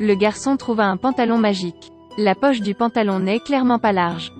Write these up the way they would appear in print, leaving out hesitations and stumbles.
Le garçon trouva un pantalon magique. La poche du pantalon n'est clairement pas large.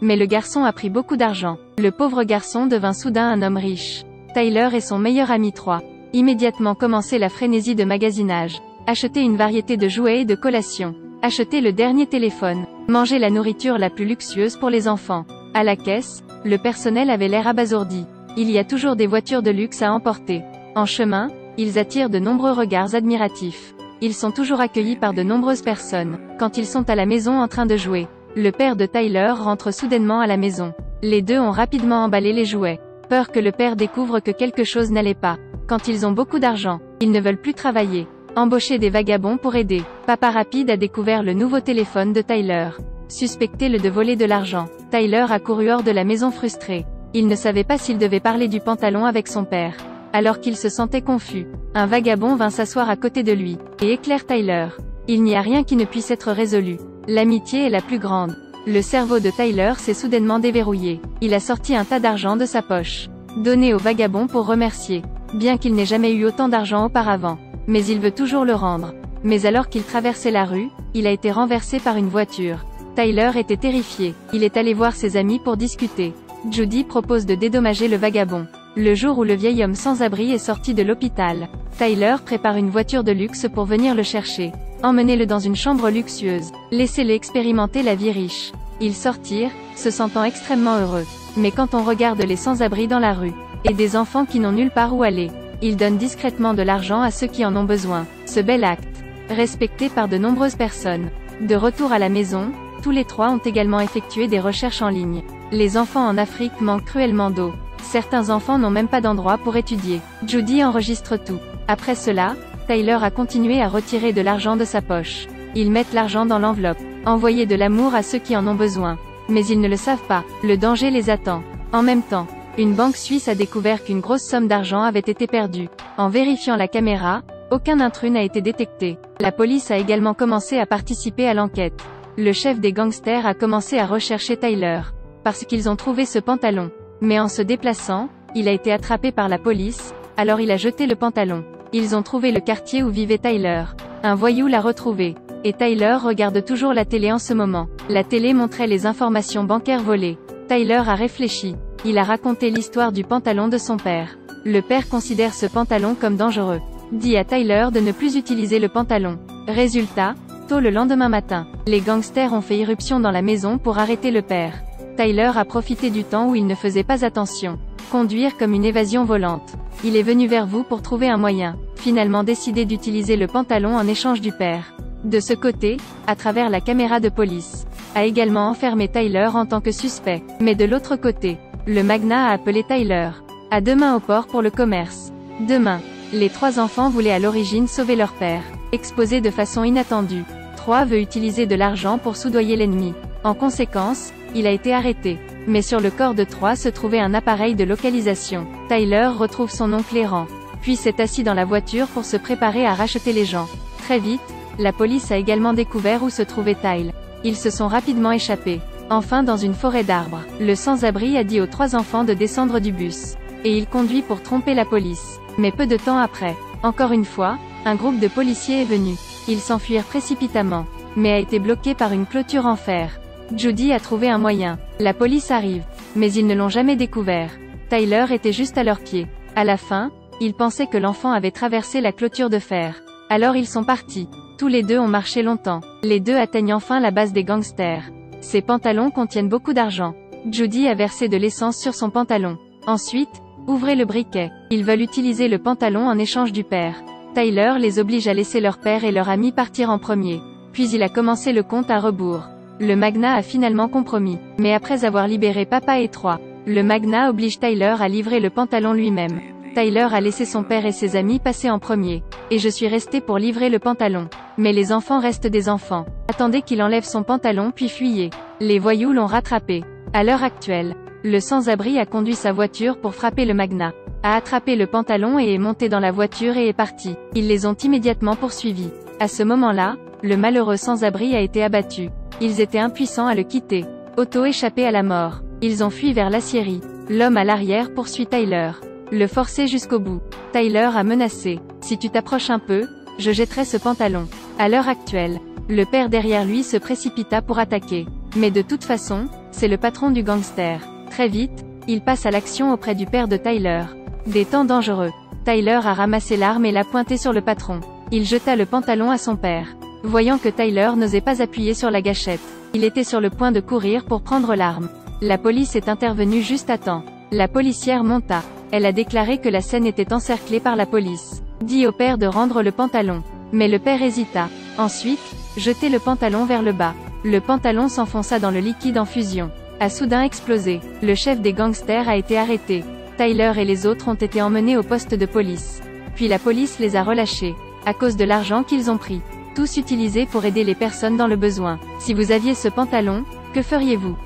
Mais le garçon a pris beaucoup d'argent. Le pauvre garçon devint soudain un homme riche. Tyler et son meilleur ami 3. Immédiatement commençait la frénésie de magasinage. Acheter une variété de jouets et de collations. Acheter le dernier téléphone. Manger la nourriture la plus luxueuse pour les enfants. À la caisse, le personnel avait l'air abasourdi. Il y a toujours des voitures de luxe à emporter. En chemin, ils attirent de nombreux regards admiratifs. Ils sont toujours accueillis par de nombreuses personnes. Quand ils sont à la maison en train de jouer, le père de Tyler rentre soudainement à la maison. Les deux ont rapidement emballé les jouets. Peur que le père découvre que quelque chose n'allait pas. Quand ils ont beaucoup d'argent, ils ne veulent plus travailler. Embaucher des vagabonds pour aider. Papa rapide a découvert le nouveau téléphone de Tyler. Suspecté-le de voler de l'argent. Tyler a couru hors de la maison frustré. Il ne savait pas s'il devait parler du pantalon avec son père. Alors qu'il se sentait confus, un vagabond vint s'asseoir à côté de lui, et éclaire Tyler. Il n'y a rien qui ne puisse être résolu. L'amitié est la plus grande. Le cerveau de Tyler s'est soudainement déverrouillé. Il a sorti un tas d'argent de sa poche. Donné au vagabond pour remercier. Bien qu'il n'ait jamais eu autant d'argent auparavant. Mais il veut toujours le rendre. Mais alors qu'il traversait la rue, il a été renversé par une voiture. Tyler était terrifié. Il est allé voir ses amis pour discuter. Judy propose de dédommager le vagabond. Le jour où le vieil homme sans-abri est sorti de l'hôpital, Tyler prépare une voiture de luxe pour venir le chercher. Emmenez-le dans une chambre luxueuse. Laissez-le expérimenter la vie riche. Ils sortirent, se sentant extrêmement heureux. Mais quand on regarde les sans-abri dans la rue, et des enfants qui n'ont nulle part où aller, ils donnent discrètement de l'argent à ceux qui en ont besoin. Ce bel acte, respecté par de nombreuses personnes. De retour à la maison, tous les trois ont également effectué des recherches en ligne. Les enfants en Afrique manquent cruellement d'eau. Certains enfants n'ont même pas d'endroit pour étudier. Judy enregistre tout. Après cela, Tyler a continué à retirer de l'argent de sa poche. Ils mettent l'argent dans l'enveloppe. Envoyer de l'amour à ceux qui en ont besoin. Mais ils ne le savent pas. Le danger les attend. En même temps, une banque suisse a découvert qu'une grosse somme d'argent avait été perdue. En vérifiant la caméra, aucun intrus n'a été détecté. La police a également commencé à participer à l'enquête. Le chef des gangsters a commencé à rechercher Tyler. Parce qu'ils ont trouvé ce pantalon. Mais en se déplaçant, il a été attrapé par la police, alors il a jeté le pantalon. Ils ont trouvé le quartier où vivait Tyler. Un voyou l'a retrouvé. Et Tyler regarde toujours la télé en ce moment. La télé montrait les informations bancaires volées. Tyler a réfléchi. Il a raconté l'histoire du pantalon de son père. Le père considère ce pantalon comme dangereux. Dit à Tyler de ne plus utiliser le pantalon. Résultat, tôt le lendemain matin, les gangsters ont fait irruption dans la maison pour arrêter le père. Tyler a profité du temps où il ne faisait pas attention. Conduire comme une évasion volante. Il est venu vers vous pour trouver un moyen. Finalement décidé d'utiliser le pantalon en échange du père. De ce côté, à travers la caméra de police, a également enfermé Tyler en tant que suspect. Mais de l'autre côté, le magnat a appelé Tyler. À demain au port pour le commerce. Demain, les trois enfants voulaient à l'origine sauver leur père. Exposé de façon inattendue. 3 veut utiliser de l'argent pour soudoyer l'ennemi. En conséquence, il a été arrêté. Mais sur le corps de 3 se trouvait un appareil de localisation. Tyler retrouve son oncle errant. Puis s'est assis dans la voiture pour se préparer à racheter les gens. Très vite, la police a également découvert où se trouvait Tyler. Ils se sont rapidement échappés. Enfin dans une forêt d'arbres, le sans-abri a dit aux 3 enfants de descendre du bus. Et il conduit pour tromper la police. Mais peu de temps après, encore une fois, un groupe de policiers est venu. Ils s'enfuirent précipitamment, mais a été bloqué par une clôture en fer. Judy a trouvé un moyen. La police arrive. Mais ils ne l'ont jamais découvert. Tyler était juste à leurs pieds. À la fin, ils pensaient que l'enfant avait traversé la clôture de fer. Alors ils sont partis. Tous les deux ont marché longtemps. Les deux atteignent enfin la base des gangsters. Ces pantalons contiennent beaucoup d'argent. Judy a versé de l'essence sur son pantalon. Ensuite, ouvrez le briquet. Ils veulent utiliser le pantalon en échange du père. Tyler les oblige à laisser leur père et leur ami partir en premier. Puis il a commencé le compte à rebours. Le magnat a finalement compromis. Mais après avoir libéré papa et 3, le magnat oblige Tyler à livrer le pantalon lui-même. Tyler a laissé son père et ses amis passer en premier. Et je suis resté pour livrer le pantalon. Mais les enfants restent des enfants. Attendez qu'il enlève son pantalon puis fuyez. Les voyous l'ont rattrapé. À l'heure actuelle, le sans-abri a conduit sa voiture pour frapper le magnat. A attrapé le pantalon et est monté dans la voiture et est parti. Ils les ont immédiatement poursuivis. À ce moment-là, le malheureux sans-abri a été abattu. Ils étaient impuissants à le quitter. Auto-échappé à la mort. Ils ont fui vers l'aciérie. L'homme à l'arrière poursuit Tyler. Le forcer jusqu'au bout. Tyler a menacé. Si tu t'approches un peu, je jetterai ce pantalon. À l'heure actuelle, le père derrière lui se précipita pour attaquer. Mais de toute façon, c'est le patron du gangster. Très vite, il passe à l'action auprès du père de Tyler. Des temps dangereux. Tyler a ramassé l'arme et l'a pointée sur le patron. Il jeta le pantalon à son père. Voyant que Tyler n'osait pas appuyer sur la gâchette, il était sur le point de courir pour prendre l'arme. La police est intervenue juste à temps. La policière monta. Elle a déclaré que la scène était encerclée par la police. Dit au père de rendre le pantalon. Mais le père hésita. Ensuite, jeter le pantalon vers le bas. Le pantalon s'enfonça dans le liquide en fusion. A soudain explosé. Le chef des gangsters a été arrêté. Tyler et les autres ont été emmenés au poste de police. Puis la police les a relâchés. À cause de l'argent qu'ils ont pris. Tous utilisés pour aider les personnes dans le besoin. Si vous aviez ce pantalon, que feriez-vous ?